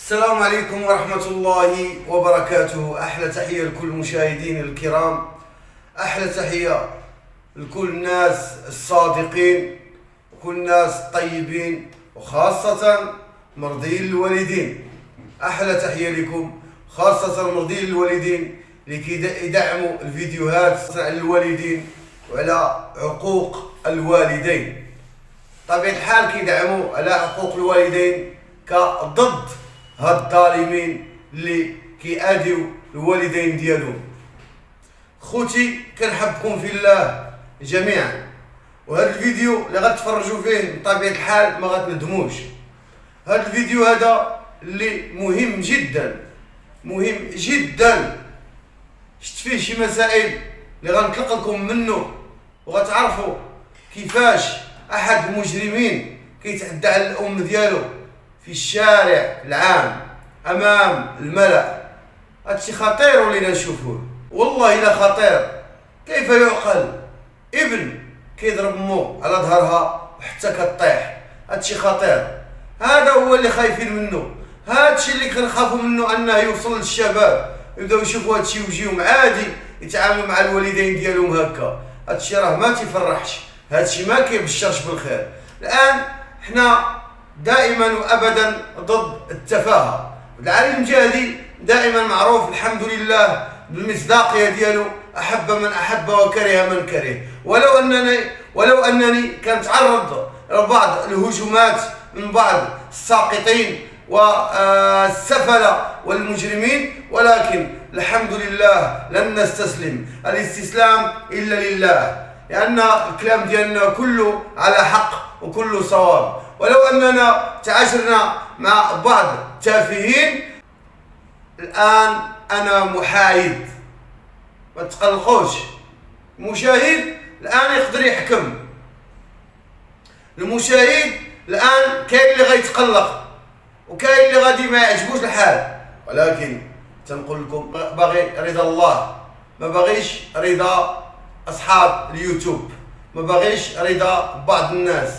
السلام عليكم ورحمة الله وبركاته. أحلى تحية لكل المشاهدين الكرام، أحلى تحية لكل الناس الصادقين وكل الناس الطيبين وخاصة مرضي الوالدين. أحلى تحية لكم خاصة مرضي الوالدين لكي يدعموا الفيديوهات على الوالدين وعلى عقوق الوالدين. طبيعة الحال كيدعموا على عقوق الوالدين كضد هاد الظالمين اللي كيأذيو الوالدين ديالهم. خوتي كنحبكم في الله جميعا، وهذا الفيديو اللي غتفرجوا فيه بطبيعة الحال ما غتندموش. هذا الفيديو هذا اللي مهم جدا مهم جدا، شفت فيه شي مسائل اللي غنطلق لكم منه وغتعرفوا كيفاش احد المجرمين كيتعدى على الام ديالو في الشارع العام امام الملأ. هادشي خطير ولينا نشوفوه، والله الا خطير. كيف يعقل ابن كيضرب مو على ظهرها وحتى كطيح؟ هادشي خطير. هذا هو اللي خايفين منه، هادشي اللي كنخافوا منه، انه يوصل للشباب يبداو يشوفوا هادشي ويجيهم عادي يتعاملوا مع الوالدين ديالهم هكا. هادشي راه ما تيفرحش، هادشي ما كيبشرش بالخير. الان حنا دائما وابدا ضد التفاهه. العلي المجاهدي دائما معروف الحمد لله بالمصداقيه ديالو، احب من احب وكره من كره. ولو انني كنتعرض لبعض الهجومات من بعض الساقطين والسفله والمجرمين، ولكن الحمد لله لن نستسلم. الاستسلام الا لله، لان الكلام ديالنا كله على حق وكله صواب. ولو اننا تعاشرنا مع بعض التافهين، الان انا محايد، ما تقلقوش. المشاهد الان يقدر يحكم، المشاهد الان كاين اللي غيتقلق وكاين اللي غادي ما يعجبوش الحال، ولكن تنقول لكم باغي رضا الله، ما باغيش رضا اصحاب اليوتيوب، ما باغيش رضا بعض الناس،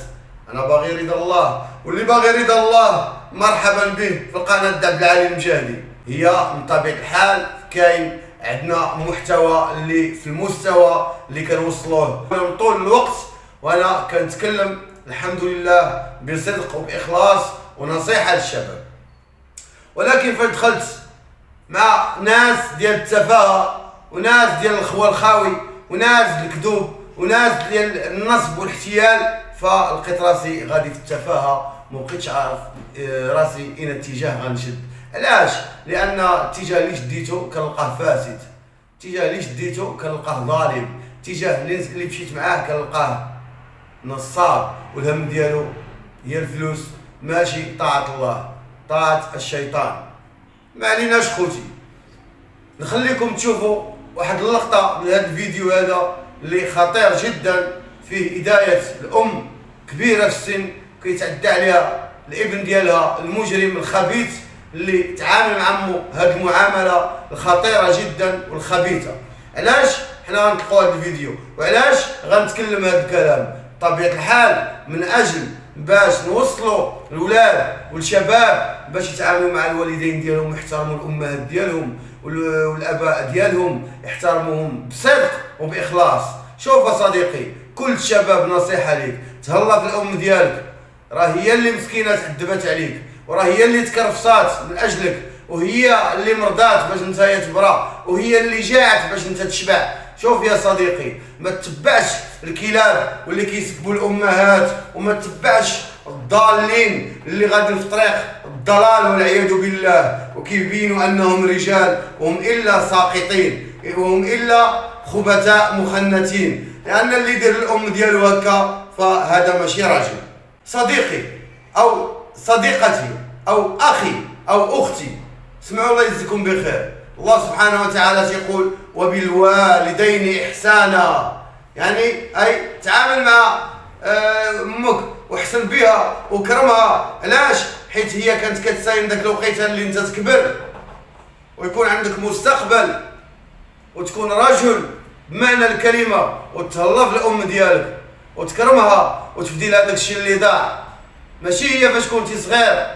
انا باغي رضا الله. واللي باغي رضا الله مرحبا به في القناه ديال عبد العالي المجاهدي. هي من طبيعه الحال كاين عندنا محتوى اللي في المستوى اللي كنوصلوه من طول الوقت، وانا كنتكلم الحمد لله بصدق وباخلاص ونصيحه للشباب. ولكن فدخلت مع ناس ديال التفاهه وناس ديال الخوى الخاوي وناس الكذوب وناس ديال النصب والاحتيال، فلقيت راسي غادي في التفاهه، مبقيتش عارف راسي اين اتجاه غنشد. علاش؟ لان الاتجاه اللي شديته كنلقاه فاسد، الاتجاه اللي شديته كنلقاه ظالم، الاتجاه اللي مشيت معاه كنلقاه نصاب، والهم ديالو هي الفلوس، ماشي طاعه الله، طاعه الشيطان. ما عليناش خوتي، نخليكم تشوفوا واحد اللقطه من هذا الفيديو هذا اللي خطير جدا، فيه هدايه الام كبيره في السن كيتعدى عليها الابن ديالها المجرم الخبيث اللي تعامل مع امه هذه المعامله الخطيره جدا والخبيثه. علاش حنا غنطلقوا هذا الفيديو وعلاش غنتكلم هذا الكلام؟ بطبيعه الحال من اجل باش نوصلوا الاولاد والشباب باش يتعاملوا مع الوالدين ديالهم ويحترموا الامهات ديالهم والاباء ديالهم، يحترموهم بصدق وباخلاص. شوف يا صديقي، كل الشباب نصيحه ليك، تهلا في الام ديالك، راه هي اللي مسكينه تعذبت عليك، وراه هي اللي تكرفصات من اجلك، وهي اللي مرضات باش انت تبرا، وهي اللي جاعت باش انت تشبع. شوف يا صديقي، ما تتبعش الكلاب واللي كيسبوا الامهات، وما تتبعش الضالين اللي غادي في طريق الضلال والعياذ بالله، وكيبينوا انهم رجال وهم الا ساقطين وهم الا خبثاء مخنثين. لان اللي يدير الام ديالو هكا فهذا ماشي راجل. صديقي او صديقتي او اخي او اختي، اسمعوا الله يجزيكم بخير. الله سبحانه وتعالى يقول وبالوالدين احسانا، يعني اي تعامل مع امك واحسن بها وكرمها. علاش؟ حيت هي كانت كتساين داك الوقيته اللي انت تكبر ويكون عندك مستقبل وتكون رجل بمعنى الكلمه، وتهلا في الام ديالك وتكرمها وتبدي لها داك الشيء اللي ضاع. ماشي هي فاش كنتي صغير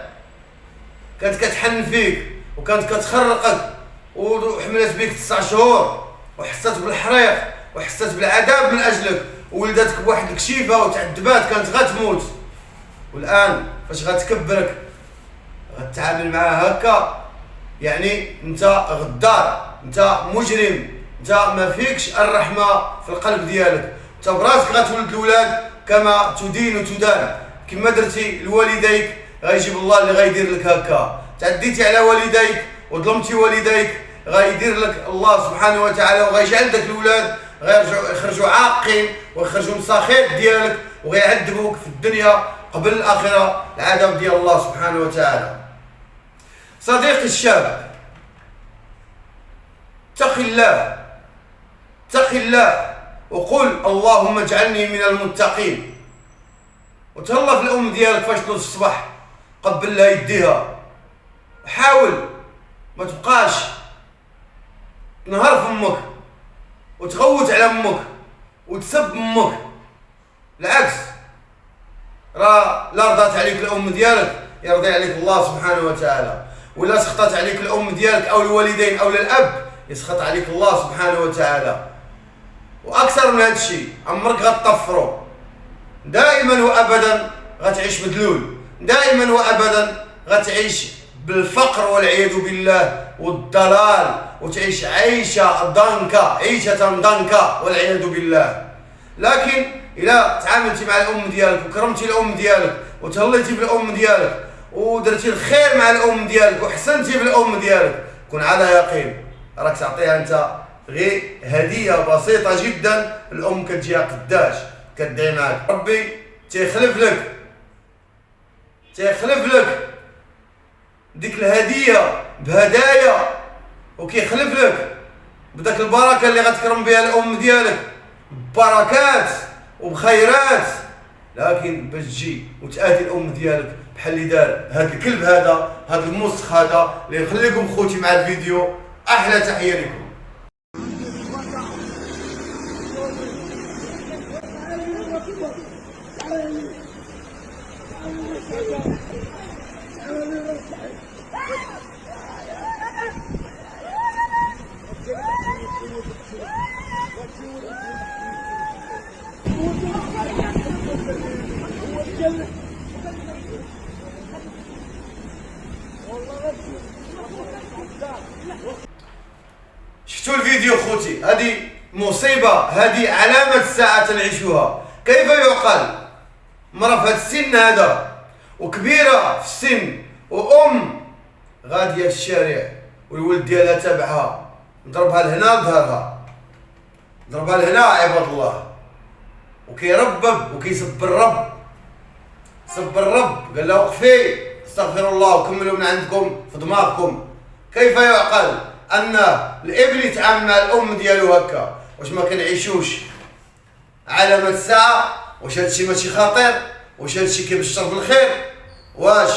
كانت كتحن فيك وكانت كتخرقك وحملت بك 9 شهور وحسات بالحريق وحسات بالعذاب من اجلك وولدتك بواحد الكشيفه وتعذبات كانت غتموت، والان فاش غتكبرك غتعامل معها هكا، يعني انت غدار، انت مجرم، انت ما فيكش الرحمه في القلب ديالك، انت براسك غتولد الاولاد كما تدين وتدان، كما درتي لوالديك غيجيب الله اللي غيدير لك هكا، تعديتي على والديك وظلمتي والديك غيدير لك الله سبحانه وتعالى وغيجعل داك الاولاد غيرجعوا يخرجوا عاقين ويخرجوا مساخيط ديالك وغيعذبوك في الدنيا قبل الاخره العذاب ديال الله سبحانه وتعالى. صديقي الشاب، اتق الله، اتق الله وقل اللهم اجعلني من المتقين، وتهلا في الام ديالك فاش تنوض الصباح قبل لها يديها، حاول ما تبقاش تنهار في امك وتغوت على امك وتسب امك، بالعكس راه لا رضات عليك الام ديالك يرضي عليك الله سبحانه وتعالى، ولا سخطت عليك الام ديالك او الوالدين او الاب يسخط عليك الله سبحانه وتعالى. واكثر من هذا الشيء عمرك غتطفروا، دائما وابدا غتعيش مدلول، دائما وابدا غتعيش بالفقر والعياذ بالله والضلال، وتعيش عيشه ضنكا والعياذ بالله. لكن اذا تعاملتي مع الام ديالك وكرمتي الام ديالك وتهليتي بالام ديالك ودرتي الخير مع الام ديالك وحسنتي بالام ديالك، كن على يقين راك تعطيها انت غير هديه بسيطه جدا، الام كتجيها قداش كدعي معاك، ربي تيخلف لك ديك الهديه بهدايا وكيخلف لك بداك البركه اللي غتكرم بها الام ديالك ببركات وبخيرات. لكن باش تجي وتاتي الام ديالك بحال اللي دار هذا الكلب هذا المسخ هذا اللي يخليكم خوتي مع الفيديو، احلى تحيه لكم. شفتوا الفيديو خوتي؟ هذه مصيبة، هذه علامة الساعة نعيشها. كيف يعقل مرة في هذا السن هذا وكبيرة في السن وأم غادية في الشارع والولد ديالها تابعها ضربها لهنا ظهرها، ضربها لهنا عباد الله، وكيربب وكيسب الرب، سب الرب قال له وقفي استغفر الله وكملوا من عندكم في دماغكم. كيف يعقل ان الابن يتعامل مع الام ديالو هكا؟ واش ما كنعيشوش علامة الساعة؟ واش هادشي ماشي خطير؟ واش هادشي كيبشر بالخير؟ واش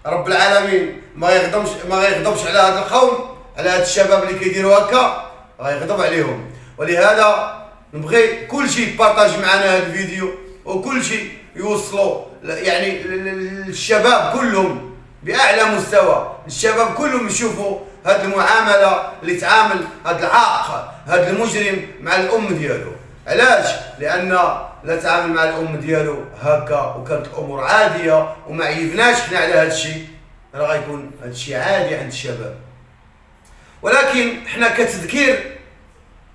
رب العالمين ما يغضبش على هذا القوم، على هاد الشباب اللي كيديروا هكا؟ غيغضب عليهم. ولهذا نبغي كل شيء يبارطاج معنا هذا الفيديو وكل شيء يوصلوا يعني للشباب كلهم باعلى مستوى، الشباب كلهم يشوفوا هذه المعامله اللي تعامل هذا العاق هذا المجرم مع الام ديالو. علاش؟ لان لا تعامل مع الام ديالو هكا وكانت الامور عاديه وما عيبناش حنا على هذا الشيء، راه غيكون هذا الشيء عادي عند الشباب. ولكن حنا كتذكير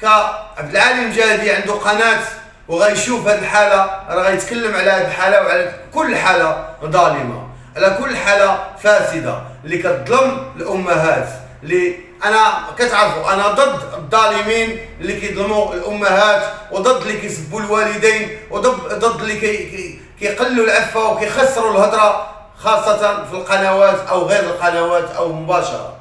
كعبد العالي المجاهدي عنده قناه وغيشوف هذه الحاله، راه غيتكلم على هذه الحاله وعلى كل حاله ظالمه، على كل حاله فاسده اللي كتظلم الامهات. اللي انا كتعرفوا انا ضد الظالمين اللي كيظلموا الامهات وضد اللي كيسبوا الوالدين وضد اللي كيقلوا العفه وكيخسروا الهضره، خاصه في القنوات او غير القنوات او مباشره.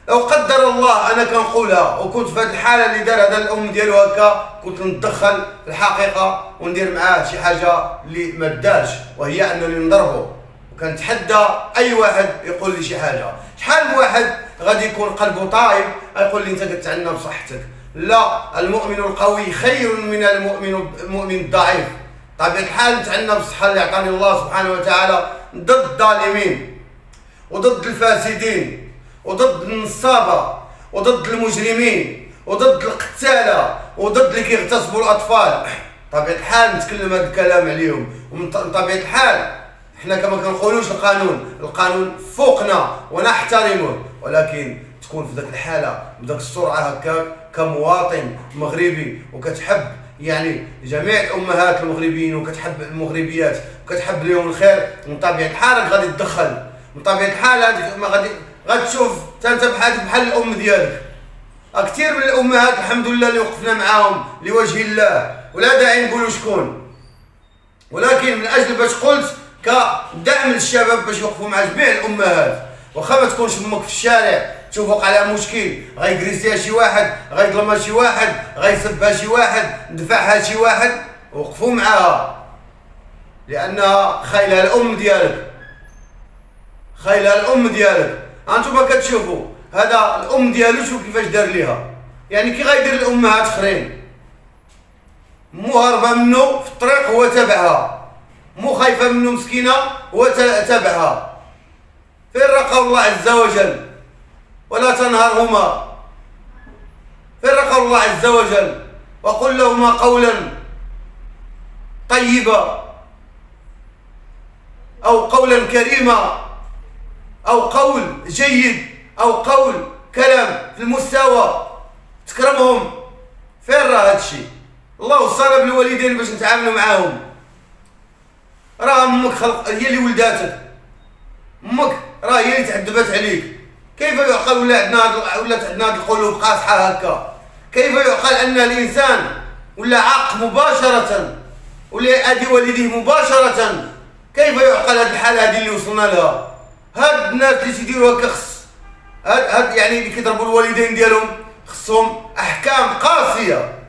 لو قدر الله انا كنقولها وكنت في هذه الحاله اللي دار هذا الام ديالو هكا، كنت نتدخل في الحقيقه وندير معاه شي حاجه اللي ما دارش، وهي انني نضربه وكنتحدى اي واحد يقول لي شي حاجه. شحال من واحد غادي يكون قلبه طايب يقول لي انت كتعنى بصحتك. لا، المؤمن القوي خير من المؤمن الضعيف. طبيعة الحال نتعنى بالصحه اللي عطاني الله سبحانه وتعالى ضد الظالمين. وضد الفاسدين وضد النصابة وضد المجرمين وضد القتالة وضد اللي كيغتصبوا الأطفال. طبيعة الحال نتكلم هذا الكلام عليهم، ومن طبيعة الحال حنا كما كنقولوش القانون فوقنا ونحترمه، ولكن تكون في ذاك الحالة بداك السرعة هكاك كمواطن مغربي وكتحب يعني جميع الامهات المغربيين وكتحب المغربيات وكتحب لهم الخير، من طبيعة الحال غادي تدخل، من طبيعة الحال هذيك ما غتشوف انت بحال الام ديالك. كثير من الامهات الحمد لله اللي وقفنا معاهم لوجه الله ولا داعي نقولوا شكون، ولكن من اجل باش قلت كدعم للشباب باش يوقفوا مع جميع الامهات. واخا ما تكونش امك في الشارع تشوف وقع على مشكل غيجريسيها شي واحد، غيظلمها شي واحد، غيسبها شي واحد، دفعها شي واحد، وقفوا معاها لانها خايله الام ديالك، خايله الام ديالك. انتم كتشوفوا هذا الام ديالو شوف كيفاش دار ليها، يعني كي غيدير الامهات اخرين، مو هاربه منه في الطريق هو تابعها، مو خايفه منه مسكينه هو تابعها. فين رقى الله عز وجل؟ ولا تنهرهما، فين رقى الله عز وجل؟ وقل لهما قولا طيبا او قولا كريما او قول جيد او قول كلام في المستوى تكرمهم. فين راه هادشي؟ الله وصانا بالوالدين باش نتعاملوا معاهم. راه امك هي اللي ولداتك، امك راه هي اللي تعذبت عليك. كيف يعقل ولات عندنا هاد القلوب قاصحه هكا؟ كيف يعقل ان الانسان ولا عاق مباشره ولا ادي والديه مباشره؟ كيف يعقل هاد الحاله هادي اللي وصلنا لها؟ هاد الناس اللي تيديروا هكا هاد يعني اللي كيضربوا الوالدين ديالهم خصهم احكام قاسيه،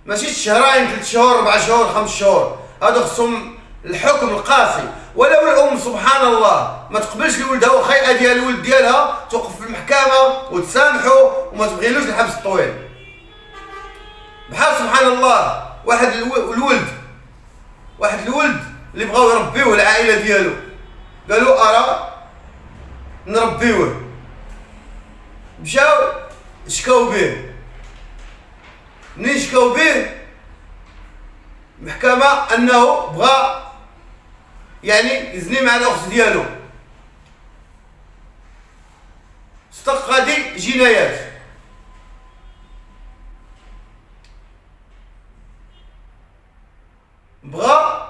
ماشي شهرين 3 شهور 4 شهور 5 شهور، هادو خصهم الحكم القاسي. ولو الام سبحان الله ما تقبلش لولدها وخا ديال الولد ديالها توقف في المحكمه وتسامحوا وما تبغيلوش الحبس الطويل. بحال سبحان الله واحد الولد اللي بغاو يربيوه العائله ديالو، قالوا ارى نربيوه، مشاو شكاو به. منين شكاو به المحكمه انه بغى يعني يزني مع الاخت ديالو، صدق غادي جنايات. بغى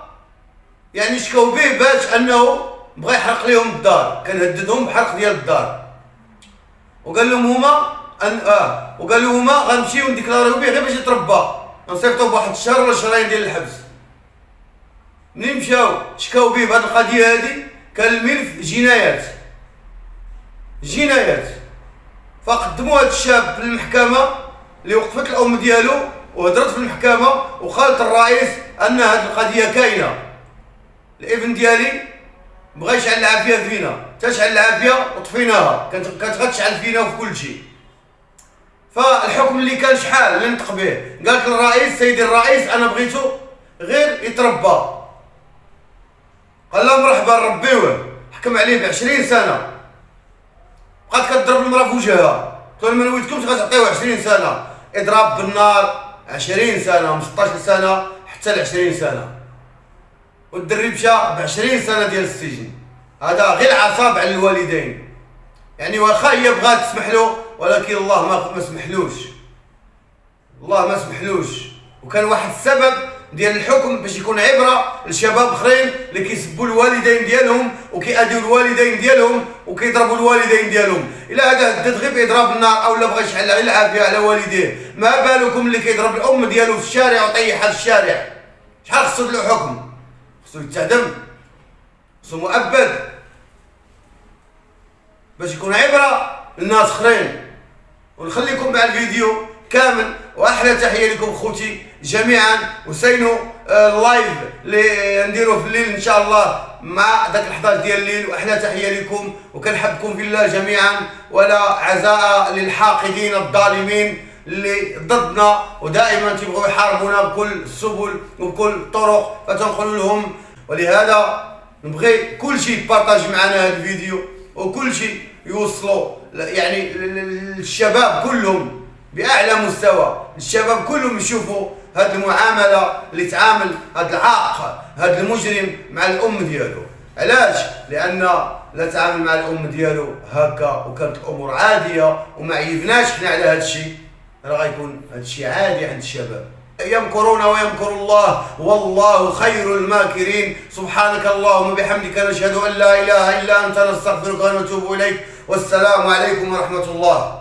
يعني شكاو به باش انه بغى يحرق لهم الدار، كان هددهم بحرق ديال الدار، وقال لهم هما وقال لهم هما غنمشيو نديكلاريو به غير باش يتربى، نصيفطو بواحد الشهر ولا شهرين ديال الحبس. منين مشاو شكاو به بهاد القضيه هادي كان الملف جنايات، فقدموا هاد الشاب في المحكمه اللي وقفت الام ديالو وهضرت في المحكمه وقالت الرئيس ان هاد القضيه كاينه. الابن ديالي بغا يشعل العافيه فينا، تشعل العافيه وطفيناها، كانت غتشعل فينا وفي كل شيء. فالحكم اللي كان شحال اللي نطق به، قالت للرئيس سيدي الرئيس انا بغيتو غير يتربى، قال لها مرحبا ربيوه، حكم عليه ب20 سنه. بقات كتضرب المراه في وجهها، قالت من ولدكمش غتعطيوه 20 سنه اضراب بالنار، 20 سنه من 16 سنه حتى ل 20 سنه، والدري مشى ب20 سنه ديال السجن. هذا غير عصاب على الوالدين، يعني واخا هي بغات تسمح له ولكن الله ما سمحلوش، الله ما سمحلوش. وكان واحد السبب ديال الحكم باش يكون عبره لشباب اخرين اللي كيسبوا الوالدين ديالهم وكيأذيو الوالدين ديالهم وكيضربوا الوالدين ديالهم. الا هذا هدد غير باضراب النار او لا بغى يشعل غير العافيه على والديه، ما بالكم اللي كيضرب الام ديالو في الشارع وطيحها في الشارع؟ شحال خصو له حكم؟ خصو يتعدم، خصو مؤبد باش يكون عبره للناس اخرين. ونخليكم مع الفيديو كامل، واحلى تحيه لكم خوتي جميعا، وسينوا اللايف اللي نديروه في الليل ان شاء الله مع داك 11 ديال الليل، واحلى تحيه لكم وكنحبكم في الله جميعا. ولا عزاء للحاقدين الظالمين اللي ضدنا ودائما تيبغوا يحاربونا بكل السبل وبكل الطرق، فتنقول لهم. ولهذا نبغي كل شيء يبارطاج معنا هذا الفيديو، وكل شيء يوصلوا يعني للشباب كلهم باعلى مستوى، الشباب كلهم يشوفوا هذه المعامله اللي تعامل هذا العاق هذا المجرم مع الام ديالو. علاش؟ لان لا تعامل مع الام ديالو هكا وكانت الامور عاديه وما عيبناش حنا على هذا الشيء، راه غيكون هذا الشيء عادي عند الشباب. يمكرون ويمكر الله والله خير الماكرين. سبحانك اللهم وبحمدك نشهد ان لا اله الا انت نستغفرك ونتوب اليك، والسلام عليكم ورحمه الله.